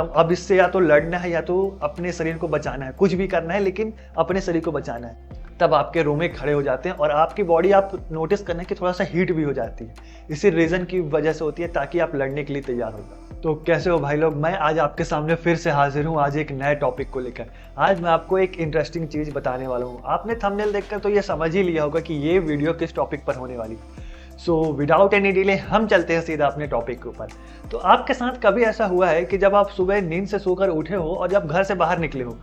अब इससे या तो लड़ना है या तो अपने शरीर को बचाना है, कुछ भी करना है लेकिन अपने शरीर को बचाना है। तब आपके रोमे खड़े हो जाते हैं और आपकी बॉडी आप नोटिस करना कि थोड़ा सा हीट भी हो जाती है। इसी रीज़न की वजह से होती है ताकि आप लड़ने के लिए तैयार हो जाओ। तो कैसे हो भाई लोग, मैं आज आपके सामने फिर से हाजिर हूँ, आज एक नए टॉपिक को लेकर। आज मैं आपको एक इंटरेस्टिंग चीज़ बताने वाला हूँ। आपने थंबनेल देखकर तो ये समझ ही लिया होगा कि ये वीडियो किस टॉपिक पर होने वाली है। सो विदाउट एनी डिले हम चलते हैं सीधा अपने टॉपिक के ऊपर। तो आपके साथ कभी ऐसा हुआ है कि जब आप सुबह नींद से सोकर उठे हो और जब घर से बाहर निकले हो,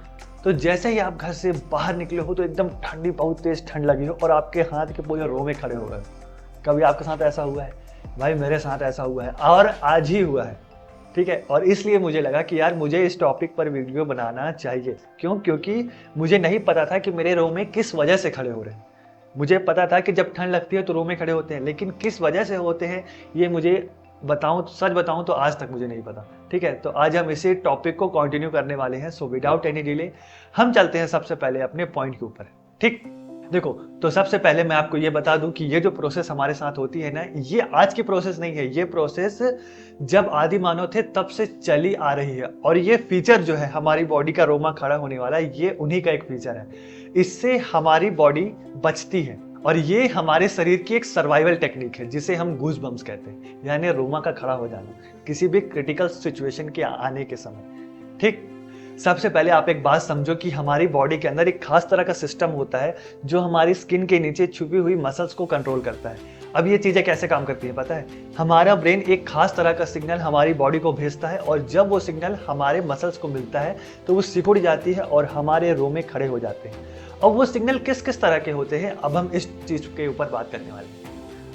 तो जैसे ही आप घर से बाहर निकले हो तो एकदम ठंडी, बहुत तेज ठंड लगी हो और आपके हाथ के पूरे रोमे खड़े हो गए। कभी आपके साथ ऐसा हुआ है? भाई मेरे साथ ऐसा हुआ है और आज ही हुआ है। ठीक है, और इसलिए मुझे लगा कि यार मुझे इस टॉपिक पर वीडियो बनाना चाहिए। क्यों? क्योंकि मुझे नहीं पता था कि मेरे रोमे किस वजह से खड़े हो रहे हैं। मुझे पता था कि जब ठंड लगती है तो रोमे खड़े होते हैं, लेकिन किस वजह से होते हैं ये मुझे सच बताऊं तो आज तक मुझे नहीं पता। ठीक है, तो आज हम इसी टॉपिक को कंटिन्यू करने वाले हैं। सो विदाउट एनी डिले हम चलते हैं सबसे पहले अपने पॉइंट के ऊपर। ठीक, देखो, तो सबसे पहले मैं आपको ये बता दूं कि ये जो प्रोसेस हमारे साथ होती है ना, ये आज की प्रोसेस नहीं है। ये प्रोसेस जब आदि मानव थे तब से चली आ रही है और ये फीचर जो है हमारी बॉडी का रोमा खड़ा होने वाला है, ये उन्हीं का एक फीचर है। इससे हमारी बॉडी बचती है और ये हमारे शरीर की एक सर्वाइवल टेक्निक है जिसे हम गूज बम्स कहते हैं, यानी रोमा का खड़ा हो जाना किसी भी क्रिटिकल सिचुएशन के आने के समय। ठीक, सबसे पहले आप एक बात समझो कि हमारी बॉडी के अंदर एक खास तरह का सिस्टम होता है जो हमारी स्किन के नीचे छुपी हुई मसल्स को कंट्रोल करता है। अब ये चीजें कैसे काम करती है पता है? हमारा ब्रेन एक खास तरह का सिग्नल हमारी बॉडी को भेजता है और जब वो सिग्नल हमारे मसल्स को मिलता है तो वो सिकुड़ जाती है और हमारे रोमे खड़े हो जाते हैं। और वो सिग्नल किस किस तरह के होते हैं, अब हम इस चीज के ऊपर बात करने वाले हैं।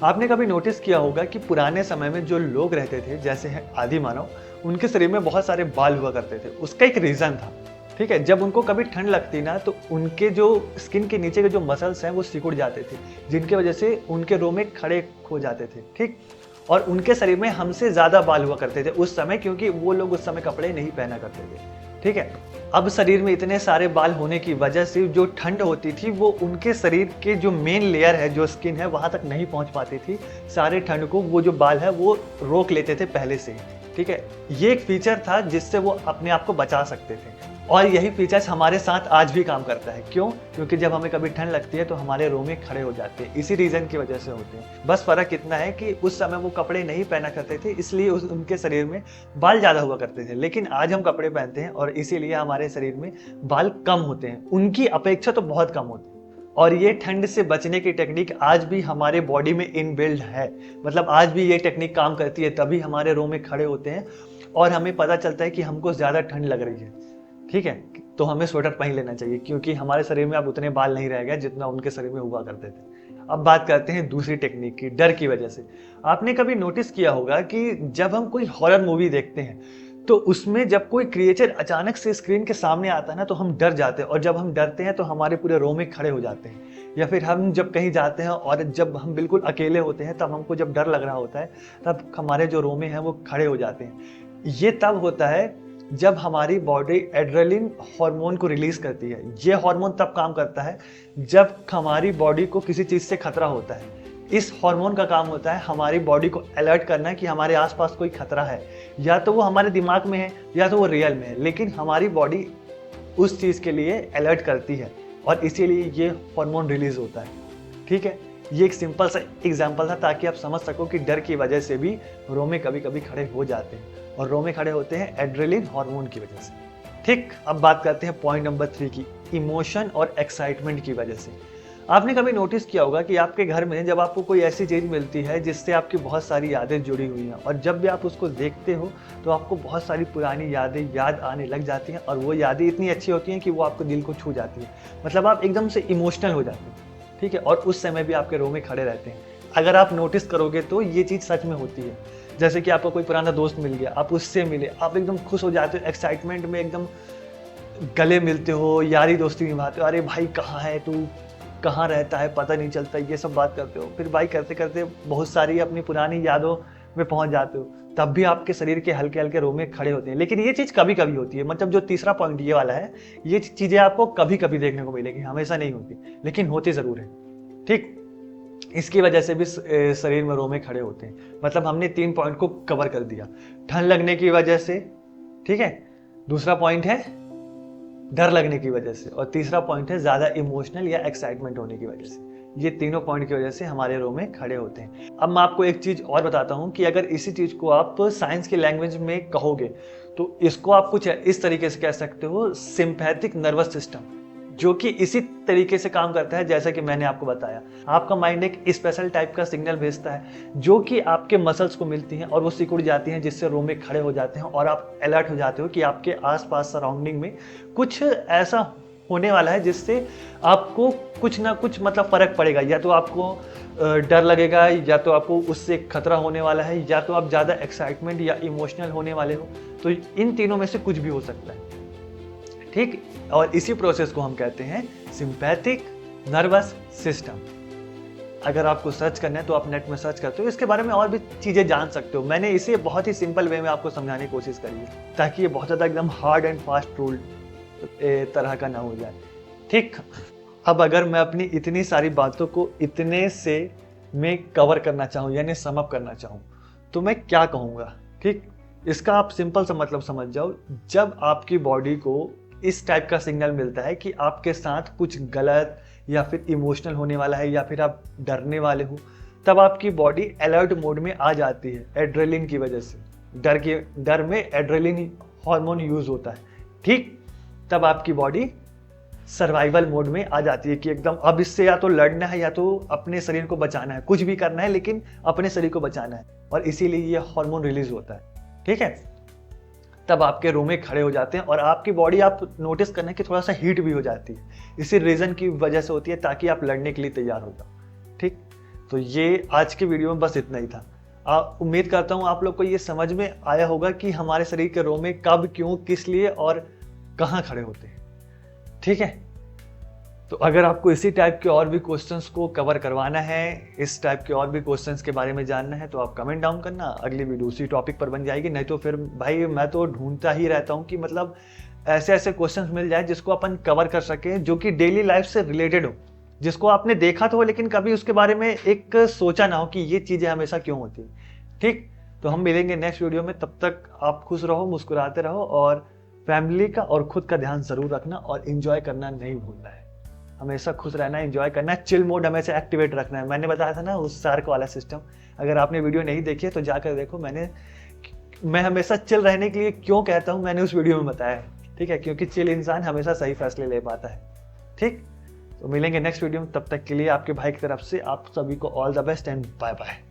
आपने कभी नोटिस किया होगा कि पुराने समय में जो लोग रहते थे, जैसे है आदि मानव, उनके शरीर में बहुत सारे बाल हुआ करते थे। उसका एक रीजन था। ठीक है, जब उनको कभी ठंड लगती ना तो उनके जो स्किन के नीचे के जो मसल्स हैं वो सिकुड़ जाते थे, जिनके वजह से उनके रोमे खड़े हो जाते थे। ठीक, और उनके शरीर में हमसे ज्यादा बाल हुआ करते थे उस समय, क्योंकि वो लोग उस समय कपड़े नहीं पहना करते थे। ठीक है, अब शरीर में इतने सारे बाल होने की वजह से जो ठंड होती थी वो उनके शरीर के जो मेन लेयर है, जो स्किन है, वहां तक नहीं पहुंच पाती थी। सारे ठंड को वो जो बाल है वो रोक लेते थे पहले से ही। ठीक है, ये एक फीचर था जिससे वो अपने आप को बचा सकते थे और यही फीचर्स हमारे साथ आज भी काम करता है। क्यों? क्योंकि जब हमें कभी ठंड लगती है तो हमारे रोमे खड़े हो जाते हैं, इसी रीजन की वजह से होते हैं। बस फर्क इतना है कि उस समय वो कपड़े नहीं पहना करते थे, इसलिए उनके शरीर में बाल ज्यादा हुआ करते थे, लेकिन आज हम कपड़े पहनते हैं और इसीलिए हमारे शरीर में बाल कम होते हैं, उनकी अपेक्षा तो बहुत कम होते हैं। और ये ठंड से बचने की टेक्निक आज भी हमारे बॉडी में इनबिल्ड है। मतलब आज भी ये टेक्निक काम करती है, तभी हमारे रोमे खड़े होते हैं और हमें पता चलता है कि हमको ज्यादा ठंड लग रही है। ठीक है, तो हमें स्वेटर पहन लेना चाहिए क्योंकि हमारे शरीर में अब उतने बाल नहीं रह गए जितना उनके शरीर में हुआ करते थे। अब बात करते हैं दूसरी टेक्निक की, डर की वजह से। आपने कभी नोटिस किया होगा कि जब हम कोई हॉरर मूवी देखते हैं तो उसमें जब कोई क्रिएचर अचानक से स्क्रीन के सामने आता है ना तो हम डर जाते हैं, और जब हम डरते हैं तो हमारे पूरे रोमे खड़े हो जाते हैं। या फिर हम जब कहीं जाते हैं और जब हम बिल्कुल अकेले होते हैं तब हमको जब डर लग रहा होता है तब हमारे जो रोमे हैं वो खड़े हो जाते हैं। ये तब होता है जब हमारी बॉडी एड्रेनलिन हार्मोन को रिलीज करती है। ये हार्मोन तब काम करता है जब हमारी बॉडी को किसी चीज से खतरा होता है। इस हार्मोन का काम होता है हमारी बॉडी को अलर्ट करना कि हमारे आसपास कोई खतरा है, या तो वो हमारे दिमाग में है या तो वो रियल में है, लेकिन हमारी बॉडी उस चीज के लिए अलर्ट करती है और इसीलिए ये हार्मोन रिलीज होता है। ठीक है, ये एक सिंपल सा एग्जाम्पल था ताकि आप समझ सको कि डर की वजह से भी रोमे कभी कभी खड़े हो जाते हैं, और रोमे खड़े होते हैं एड्रेनलिन हार्मोन की वजह से। ठीक, अब बात करते हैं पॉइंट नंबर 3 की, इमोशन और एक्साइटमेंट की वजह से। आपने कभी नोटिस किया होगा कि आपके घर में जब आपको कोई ऐसी चीज मिलती है जिससे आपकी बहुत सारी यादें जुड़ी हुई हैं, और जब भी आप उसको देखते हो तो आपको बहुत सारी पुरानी यादें याद आने लग जाती हैं, और वो यादें इतनी अच्छी होती हैं कि वो आपको दिल को छू जाती है। मतलब आप एकदम से इमोशनल हो जाते हैं। ठीक है, और उस समय भी आपके रोमे खड़े रहते हैं। अगर आप नोटिस करोगे तो ये चीज सच में होती है। जैसे कि आपको कोई पुराना दोस्त मिल गया, आप उससे मिले, आप एकदम खुश हो जाते हो, एक्साइटमेंट में एकदम गले मिलते हो, यारी दोस्ती निभाते हो, अरे भाई कहाँ है तू, कहाँ रहता है, पता नहीं चलता, ये सब बात करते हो। फिर भाई करते करते बहुत सारी अपनी पुरानी यादों में पहुंच जाते हो, तब भी आपके शरीर के हल्के हल्के रोमे खड़े होते हैं। लेकिन ये चीज कभी कभी होती है। मतलब जो तीसरा पॉइंट ये वाला है, ये चीजें आपको कभी कभी देखने को मिलेगी, हमेशा नहीं होती, लेकिन होती जरूर है। ठीक, इसकी वजह से भी शरीर में रोमे खड़े होते हैं। मतलब हमने 3 पॉइंट को कवर कर दिया। ठंड लगने की वजह से, ठीक है, दूसरा पॉइंट है डर लगने की वजह से, और तीसरा पॉइंट है ज़्यादा इमोशनल या एक्साइटमेंट होने की वजह से। ये तीनों पॉइंट की वजह से हमारे रोमे खड़े होते हैं। अब मैं आपको एक चीज़ और बताता हूँ कि अगर इसी चीज़ को आप साइंस की लैंग्वेज में कहोगे तो इसको आप कुछ इस तरीके से कह सकते हो, सिंपैथिक नर्वस सिस्टम, जो कि इसी तरीके से काम करता है जैसा कि मैंने आपको बताया। आपका माइंड एक स्पेशल टाइप का सिग्नल भेजता है जो कि आपके मसल्स को मिलती हैं और वो सिकुड़ जाती हैं, जिससे रोमे खड़े हो जाते हैं और आप अलर्ट हो जाते हो कि आपके आसपास सराउंडिंग में कुछ ऐसा होने वाला है जिससे आपको कुछ ना कुछ मतलब फ़र्क पड़ेगा। या तो आपको डर लगेगा, या तो आपको उससे खतरा होने वाला है, या तो आप ज़्यादा एक्साइटमेंट या इमोशनल होने वाले हो। तो इन तीनों में से कुछ भी हो सकता है, ठीक। और इसी प्रोसेस को हम कहते हैं सिंपैथिक नर्वस सिस्टम। अगर आपको सर्च करना है तो आप नेट में सर्च करते हो, इसके बारे में और भी चीज़ें जान सकते हो। मैंने इसे बहुत ही सिंपल वे में आपको समझाने की कोशिश करी है ताकि ये बहुत ज़्यादा एकदम हार्ड एंड फास्ट रूल तरह का ना हो जाए, ठीक। अब अगर मैं अपनी इतनी सारी बातों को इतने से में कवर करना चाहूँ यानी सम अप करना चाहूँ तो मैं क्या कहूँगा, ठीक। इसका आप सिंपल सा मतलब समझ जाओ। जब आपकी बॉडी को इस टाइप का सिग्नल मिलता है कि आपके साथ कुछ गलत या फिर इमोशनल होने वाला है या फिर आप डरने वाले हो, तब आपकी बॉडी अलर्ट मोड में आ जाती है एड्रेलिन की वजह से। डर में एड्रेलिन हार्मोन यूज होता है, ठीक। तब आपकी बॉडी सर्वाइवल मोड में आ जाती है कि एकदम अब इससे या तो लड़ना है या तो अपने शरीर को बचाना है, कुछ भी करना है लेकिन अपने शरीर को बचाना है, और इसीलिए ये हार्मोन रिलीज होता है, ठीक है। तब आपके रोमे खड़े हो जाते हैं और आपकी बॉडी आप नोटिस करना कि थोड़ा सा हीट भी हो जाती है। इसी रीज़न की वजह से होती है ताकि आप लड़ने के लिए तैयार हो जाओ, ठीक। तो ये आज की वीडियो में बस इतना ही था। उम्मीद करता हूँ आप लोग को ये समझ में आया होगा कि हमारे शरीर के रोमे कब, क्यों, किस लिए और कहाँ खड़े होते हैं, ठीक है। तो अगर आपको इसी टाइप के और भी क्वेश्चंस को कवर करवाना है, इस टाइप के और भी क्वेश्चंस के बारे में जानना है, तो आप कमेंट डाउन करना, अगली वीडियो उसी टॉपिक पर बन जाएगी। नहीं तो फिर भाई मैं तो ढूंढता ही रहता हूँ कि मतलब ऐसे ऐसे क्वेश्चंस मिल जाए जिसको अपन कवर कर सकें, जो कि डेली लाइफ से रिलेटेड हो, जिसको आपने देखा तो हो लेकिन कभी उसके बारे में एक सोचा ना हो कि ये चीज़ें हमेशा क्यों होती हैं, ठीक। तो हम मिलेंगे नेक्स्ट वीडियो में, तब तक आप खुश रहो, मुस्कुराते रहो और फैमिली का और खुद का ध्यान जरूर रखना और एंजॉय करना नहीं भूलना है। हमेशा खुश रहना है, एंजॉय करना है, चिल मोड हमेशा एक्टिवेट रखना है। मैंने बताया था ना उस शार्क वाला सिस्टम, अगर आपने वीडियो नहीं देखी है तो जाकर देखो। मैं हमेशा चिल रहने के लिए क्यों कहता हूँ मैंने उस वीडियो में बताया है, ठीक है, क्योंकि चिल इंसान हमेशा सही फैसले ले पाता है, ठीक। तो मिलेंगे नेक्स्ट वीडियो में, तब तक के लिए आपके भाई की तरफ से आप सभी को all the best and bye bye.